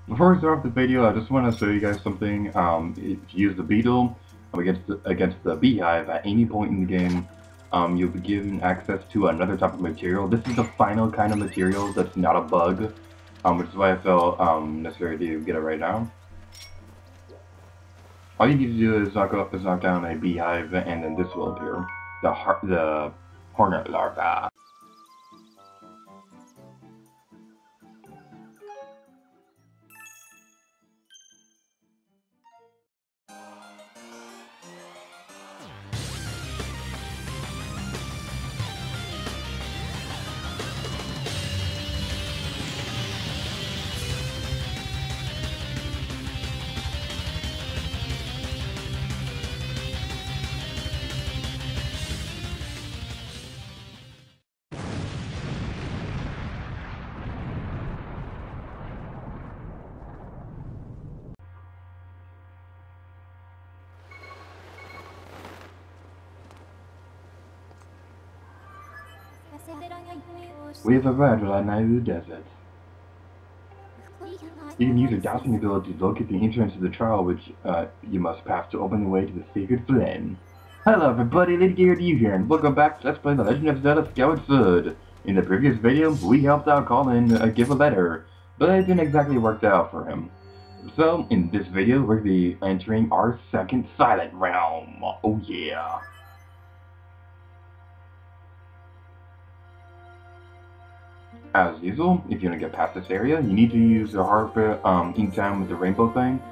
Before we start off the video, I just want to show you guys something. If you use the beetle against the beehive at any point in the game, you'll be given access to another type of material. This is the final kind of material that's not a bug, which is why I felt necessary to get it right now. All you need to do is knock down a beehive, and then this will appear. The Hornet Larvae. We have arrived at the Nayru desert. You can use your dowsing ability to locate the entrance to the trial which you must pass to open the way to the sacred flame. Hello everybody, Lady Gear to you here, and welcome back to Let's Play The Legend of Zelda Skyward. In the previous video, we helped out Colin give a letter, but it didn't exactly work out for him. So, in this video, we're going to be entering our second Silent Realm. Oh yeah. As usual, if you want to get past this area, you need to use the harp in time with the rainbow thing.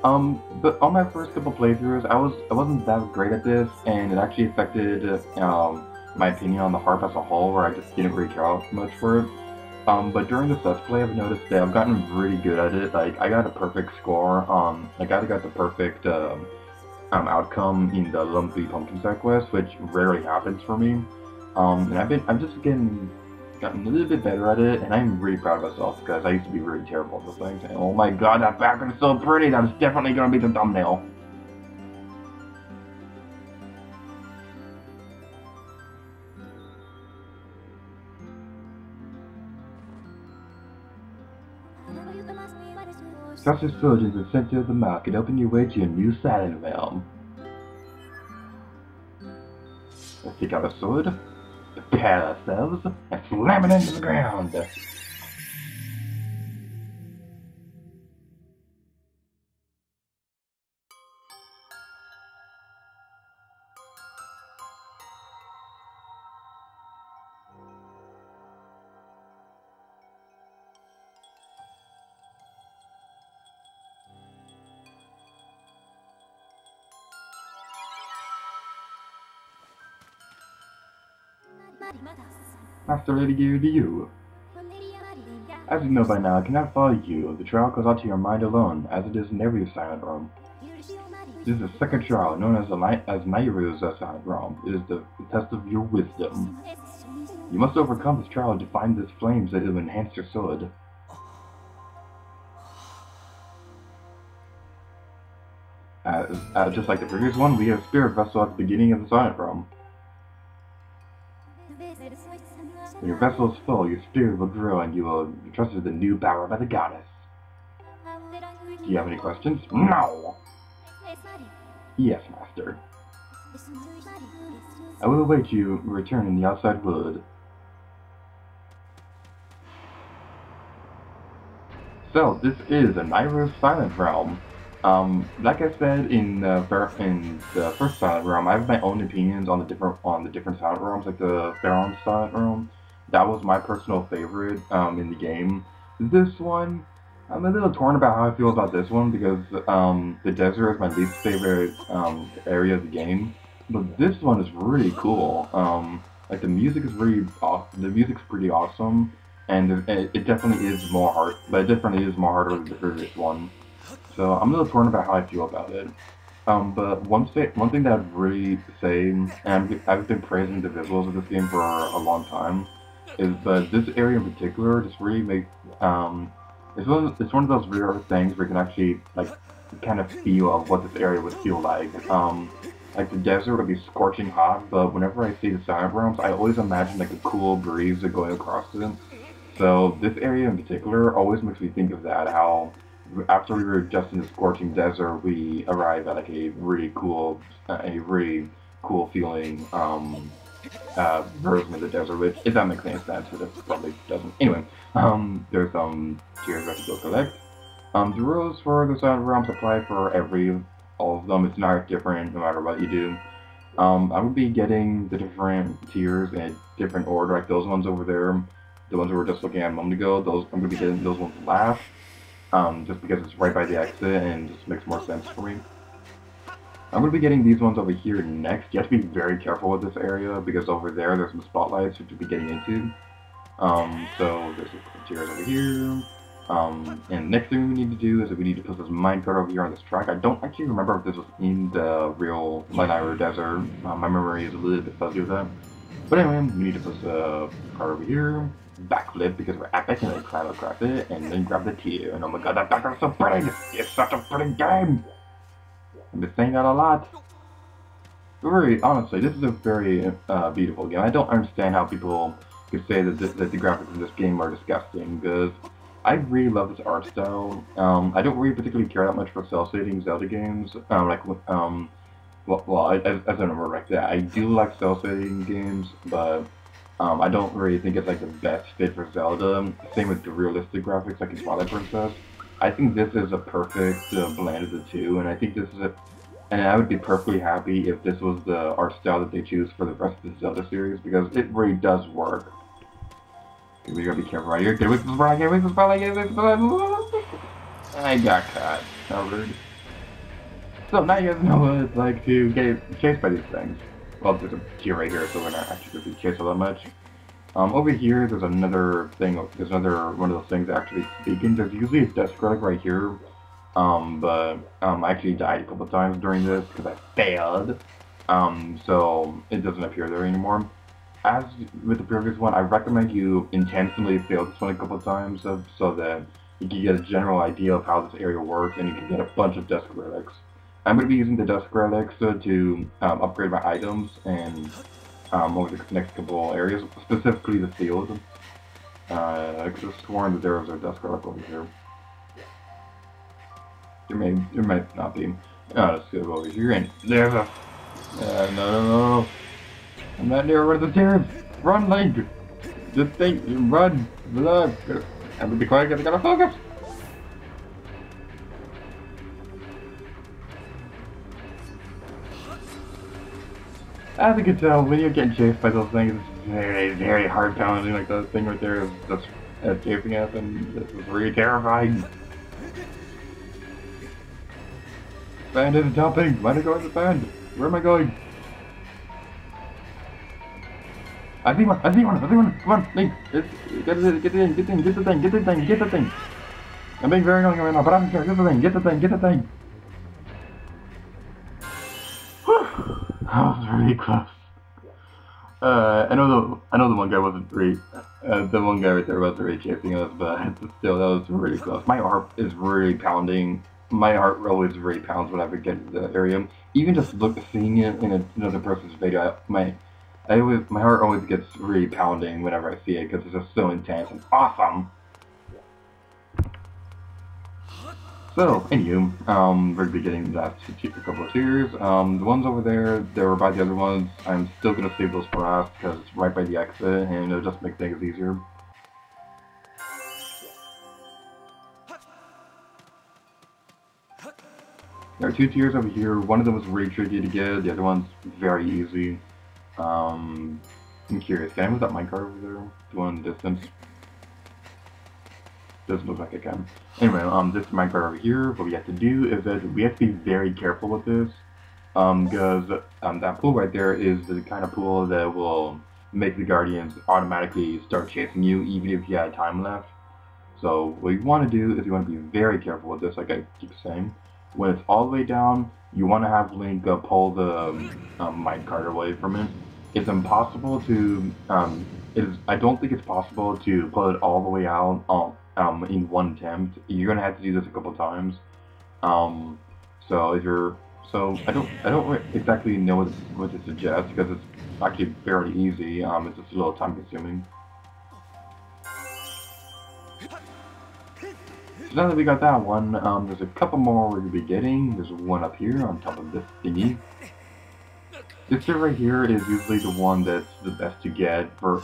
But on my first couple playthroughs, I wasn't that great at this, and it actually affected my opinion on the harp as a whole, where I just didn't really care much for it. But during this Let's Play, I've noticed that I've gotten really good at it. Like, I got a perfect score. Like, I got the perfect outcome in the Lumpy Pumpkin Sack quest, which rarely happens for me. And I'm just gotten a little bit better at it, and I'm really proud of myself because I used to be really terrible at those things. And oh my god, that background is so pretty! That is definitely gonna be the thumbnail. Cross this village in the center of the map and open your way to a new Silent Realm. Let's take out a sword, prepare ourselves, and slam it into the ground. Master Lady Gear to you. As you know by now, I cannot follow you. The trial goes out to your mind alone, as it is in every Silent Realm. This is the second trial, known as Nayru's Silent Realm. It is the test of your wisdom. You must overcome this trial to find these flames that will enhance your sword. Just like the previous one, we have a spirit vessel at the beginning of the Silent Realm. When your vessel is full, your spirit will grow and you will be trusted with the new power by the goddess. Do you have any questions? No! Yes, Master. I will await you return in the outside wood. So, this is a Nayru Silent Realm. Like I said in the first Silent Realm, I have my own opinions on the different Silent Realms, like the Pharaoh's Silent Realm. That was my personal favorite in the game. This one, I'm a little torn about how I feel about this one because the desert is my least favorite area of the game. But this one is really cool. Like the music is the music's pretty awesome, and it definitely is more hard. But it definitely is more harder than the previous one. So I'm a little torn about how I feel about it. But one thing that I'd really say, and I've been praising the visuals of this game for a long time, is that this area in particular just really makes it's one of those rare things where you can actually like kind of feel of what this area would feel like. Like the desert would be scorching hot, but whenever I see the Silent Realms, I always imagine like a cool breeze going across it. So this area in particular always makes me think of that. How after we were just in the scorching desert, we arrived at like a really cool feeling version of the desert, which, if that makes any sense, but it probably doesn't. Anyway, there's some tiers we have to go collect. The rules for the Silent Realms apply for all of them. It's not different no matter what you do. I would be getting the different tiers in a different order, like those ones over there, the ones we were just looking at a moment ago. I'm gonna be getting those ones last, just because it's right by the exit and just makes more sense for me. I'm going to be getting these ones over here next. You have to be very careful with this area because over there there's some spotlights you have to be getting into. So there's some tiers over here. And next thing we need to do is that we need to put this minecart over here on this track. I don't actually remember if this was in the real Nayru desert. My memory is a little bit fuzzy with that. But anyway, we need to put the cart over here. Backflip because we're epic and then climb across it and then grab the tier. And oh my god, that background's so pretty! It's such a pretty game! I've been saying that a lot. But really, honestly, this is a very beautiful game. I don't understand how people could say that the graphics in this game are disgusting, because I really love this art style. I don't really particularly care that much for cel-shading Zelda games. As a number like that, I do like cel-shading games, but I don't really think it's like the best fit for Zelda. Same with the realistic graphics, like in Twilight Princess. I think this is a perfect blend of the two, and I think this is and I would be perfectly happy if this was the art style that they choose for the rest of the Zelda series, because it really does work. We gotta be careful right here. Get away from the spotlight, get away from the spotlight, get away from the spotlight. I got caught. How rude. So now you guys know what it's like to get chased by these things. Well, there's a tier right here, so we're not actually going to be chased all that much. Over here, there's another thing. There's another one of those things that actually speaking. There's usually a desk relic right here, but I actually died a couple times during this because I failed. So it doesn't appear there anymore. As with the previous one, I recommend you intentionally fail this one a couple times so that you can get a general idea of how this area works and you can get a bunch of desk relics. I'm going to be using the desk relics to upgrade my items and over the next couple areas, specifically the field. I could have sworn that there was a desk relic over here. There might not be. Let's go over here and there's a. No. I'm not near one of the tiers. Run, Link. Just think, run. Look. I'm gonna be quiet. I gotta focus. As you can tell, when you're getting chased by those things, it's very, very hard pounding. Like that thing right there is just chasing us, and this is really terrifying. Band isn't helping. Why did I go in the band? Where am I going? I see one. Come on, Link. Get the thing. I'm being very annoying right now, but I don't care. Get the thing. That was really close. I know the one guy wasn't really, the one guy right there wasn't really chasing us, but still, that was really close. My heart is really pounding. My heart always really pounds whenever I get into the area. Even just seeing it in another person's video, my heart always gets really pounding whenever I see it because it's just so intense and awesome. So, anywho, we're going to be getting that a couple of tiers. The ones over there, they were by the other ones. I'm still going to save those for last because it's right by the exit and it'll just make things easier. There are two tiers over here. One of them was really tricky to get, the other one's very easy. I'm curious, can I move that minecart over there? The one in the distance? Doesn't look like I can. Anyway, this minecart over here, what we have to do is that we have to be very careful with this. Because that pool right there is the kind of pool that will make the guardians automatically start chasing you, even if you had time left. So what you want to do is you want to be very careful with this, like I keep saying. When it's all the way down, you want to have Link pull the minecart away from it. It's impossible to, I don't think it's possible to pull it all the way out in one attempt. You're gonna have to do this a couple times. So I don't exactly know what to suggest because it's actually fairly easy. It's just a little time consuming. So now that we got that one, there's a couple more we're gonna be getting. There's one up here on top of this thingy. This bit right here is usually the one that's the best to get for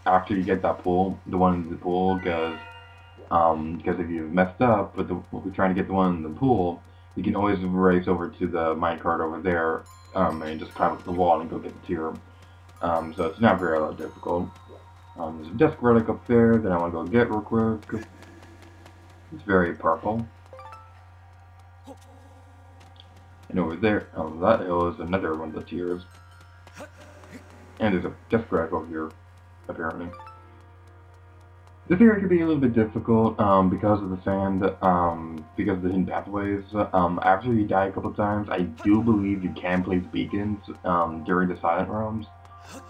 after you get that pool, the one in the pool, because if you messed up with trying to get the one in the pool, you can always race over to the minecart over there, and just climb up the wall and go get the tier. So it's not very difficult. There's a desk relic up there that I want to go get real quick. It's very purple. And over there, on that hill, is another one of the tiers. And there's a death relic over here, apparently. This area could be a little bit difficult because of the sand, because of the hidden pathways. After you die a couple times, I do believe you can place beacons during the silent realms.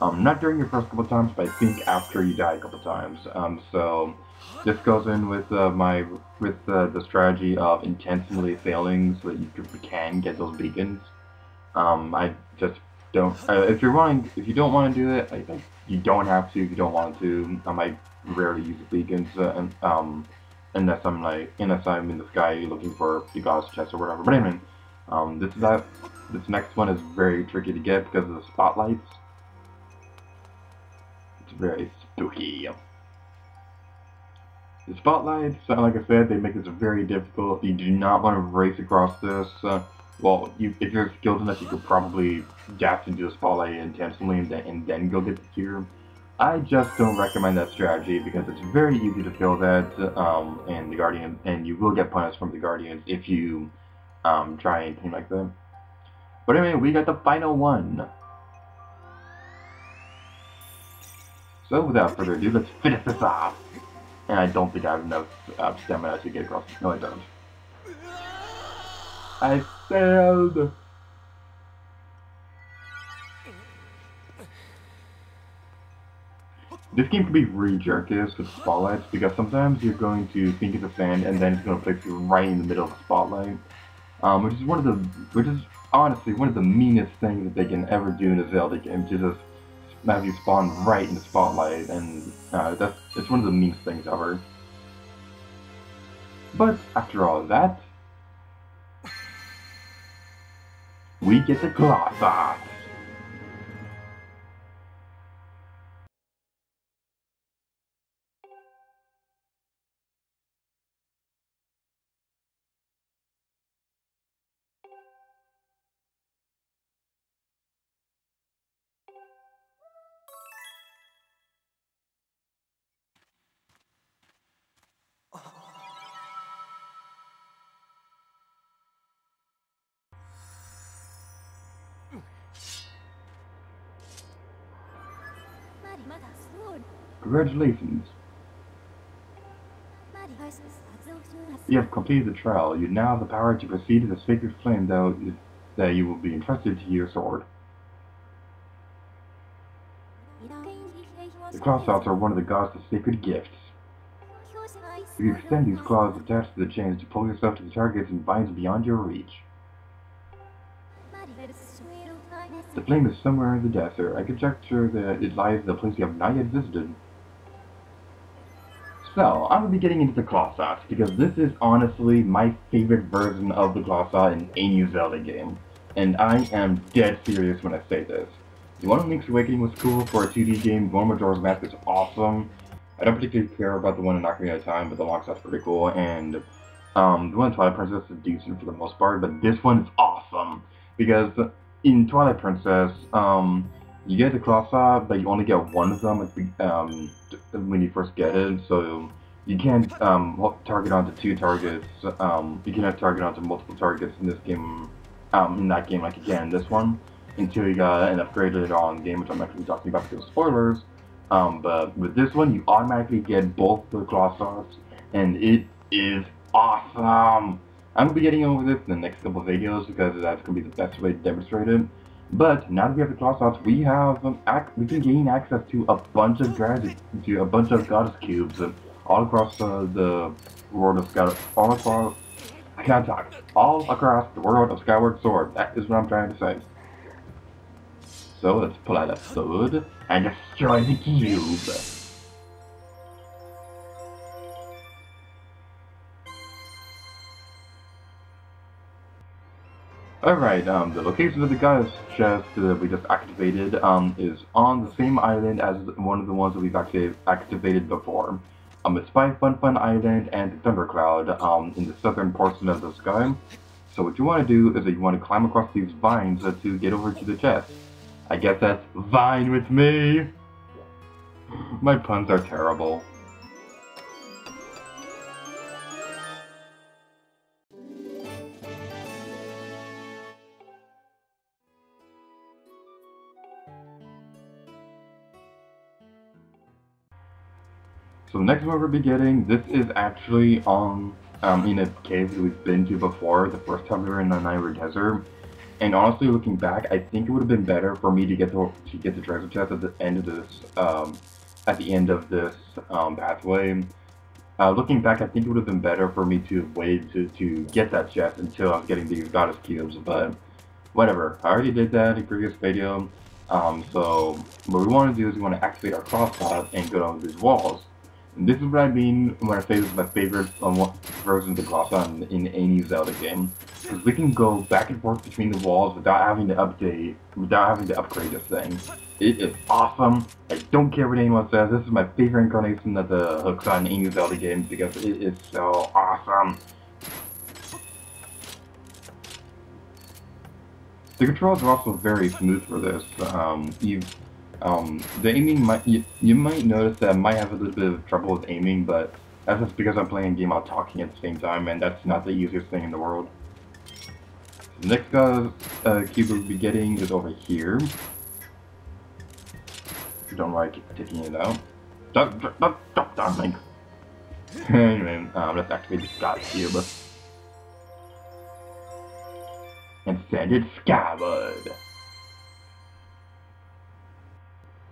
Not during your first couple times, but I think after you die a couple times. So this goes in with the strategy of intentionally failing so that you can get those beacons. I just don't. If you don't want to do it, you don't have to. If you don't want to, I might rarely use the beacons, unless I'm in the sky looking for the god's chest or whatever. But anyway, this next one is very tricky to get because of the spotlights. It's very spooky. The spotlights, like I said, they make this very difficult. You do not want to race across this. Well, if you're skilled enough, you could probably dash into the spotlight intentionally and then go get the tier. I just don't recommend that strategy because it's very easy to fail that, and you will get punished from the Guardians if you try anything like that. But anyway, we got the final one. So without further ado, let's finish this off. And I don't think I have enough stamina to get across. No, I don't. I failed! This game can be really jerkiest with spotlights because sometimes you're going to think it's a sand and then it's going to place you right in the middle of the spotlight, which is honestly one of the meanest things that they can ever do in a Zelda game, to just have you spawn right in the spotlight, and it's one of the meanest things ever. But after all of that, we get the claw sauce. Congratulations. You have completed the trial. You now have the power to proceed to the sacred flame that you will be entrusted to your sword. The claw sauce are one of the gods' sacred gifts. If you extend these claws attached to the chains to pull yourself to the targets and binds beyond your reach. The flame is somewhere in the desert. I conjecture that it lies in a place you have not yet visited. So, I'm going to be getting into the claw sauce, because this is honestly my favorite version of the claw sauce in any Zelda game. And I am dead serious when I say this. The one in Link's Awakening was cool for a 2D game, the one in Majora's Mask is awesome. I don't particularly care about the one in Ocarina of Time, but the long sauce is pretty cool, and the one in Twilight Princess is decent for the most part, but this one is awesome, because in Twilight Princess, you get the claw saw, but you only get one of them when you first get it, so you can't target onto two targets. You cannot target onto multiple targets in this game, in that game like again, this one, until you got an upgrade later on in the game, which I'm not going to be talking about because of spoilers. But with this one, you automatically get both the claw saws, and it is awesome! I'm going to be getting over this in the next couple of videos because that's going to be the best way to demonstrate it. But now that we have the claw sauce, we can gain access to a bunch of goddess cubes all across the world of Skyward. All across the world of Skyward Sword. That is what I'm trying to say. So let's pull out a sword and destroy the cube. Alright, the location of the goddess chest that we just activated is on the same island as one of the ones that we've activated before. It's by Fun Fun Island and the Thundercloud in the southern portion of the sky. So what you want to do is that you want to climb across these vines to get over to the chest. I guess that's Vine with me! My puns are terrible. So the next one we'll be getting, this is actually on in a cave that we've been to before, the first time we were in the Nayru desert. And honestly, looking back, I think it would have been better for me to get the treasure chest at the end of this pathway. Looking back, I think it would have been better for me to wait to get that chest until I was getting these goddess cubes, but whatever. I already did that in a previous video. So what we want to do is we want to activate our cross path and go down these walls. And this is what I mean when I say this is my favorite version of the cross path in any Zelda game. Because we can go back and forth between the walls without having to upgrade this thing. It is awesome. I don't care what anyone says. This is my favorite incarnation of the hooks on any Zelda game because it is so awesome. The controls are also very smooth for this. The aiming you might notice that I might have a little bit of trouble with aiming, but that's just because I'm playing a game while talking at the same time, and that's not the easiest thing in the world. The next cube we'll be getting is over here. Don't worry, I keep taking it out. Stop, Link. Anyway, let's activate the God cube. And send it skyward.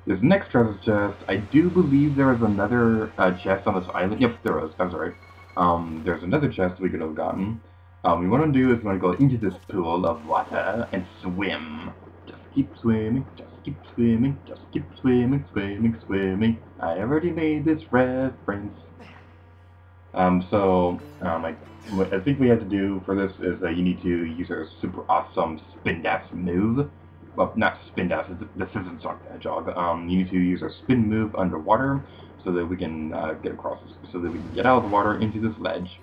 This next treasure chest, I do believe there is another chest on this island. Yep, there is. I was right. There's another chest we could have gotten. What we want to do is we want to go into this pool of water and swim. Just keep swimming, just keep swimming, just keep swimming, swimming, swimming. I already made this reference. I think we have to do for this is that you need to use our super awesome spin dash move. Well, not spin dash, this isn't Sonic the Hedgehog. You need to use our spin move underwater so that we can get across, so that we can get out of the water into this ledge.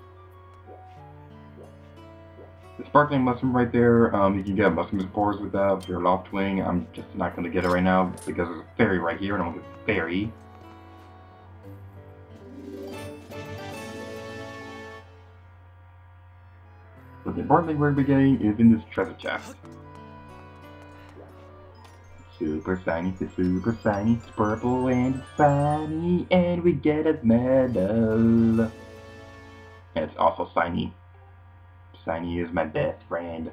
The sparkling mushroom right there, you can get mushroom spores with that with your loft wing. I'm just not going to get it right now because there's a fairy right here and I want to get the fairy. But the important thing we're going to be getting is in this treasure chest. Super shiny, it's purple and it's shiny, and we get a medal. And it's also shiny. Shiny is my best friend.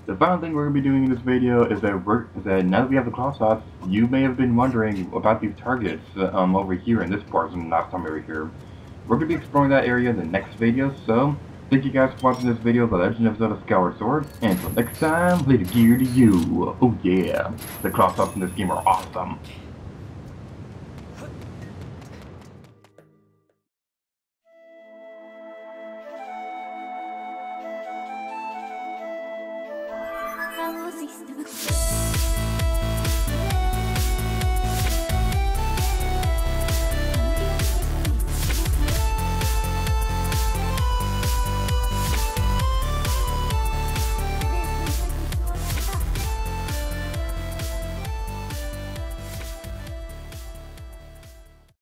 The final thing we're going to be doing in this video is that now that we have the claw sauce, you may have been wondering about these targets over here in this portion last time we were here. We're going to be exploring that area in the next video, so thank you guys for watching this video of The Legend of Zelda Skyward Sword, and until next time, later gear to you. Oh yeah, the claw sauce in this game are awesome.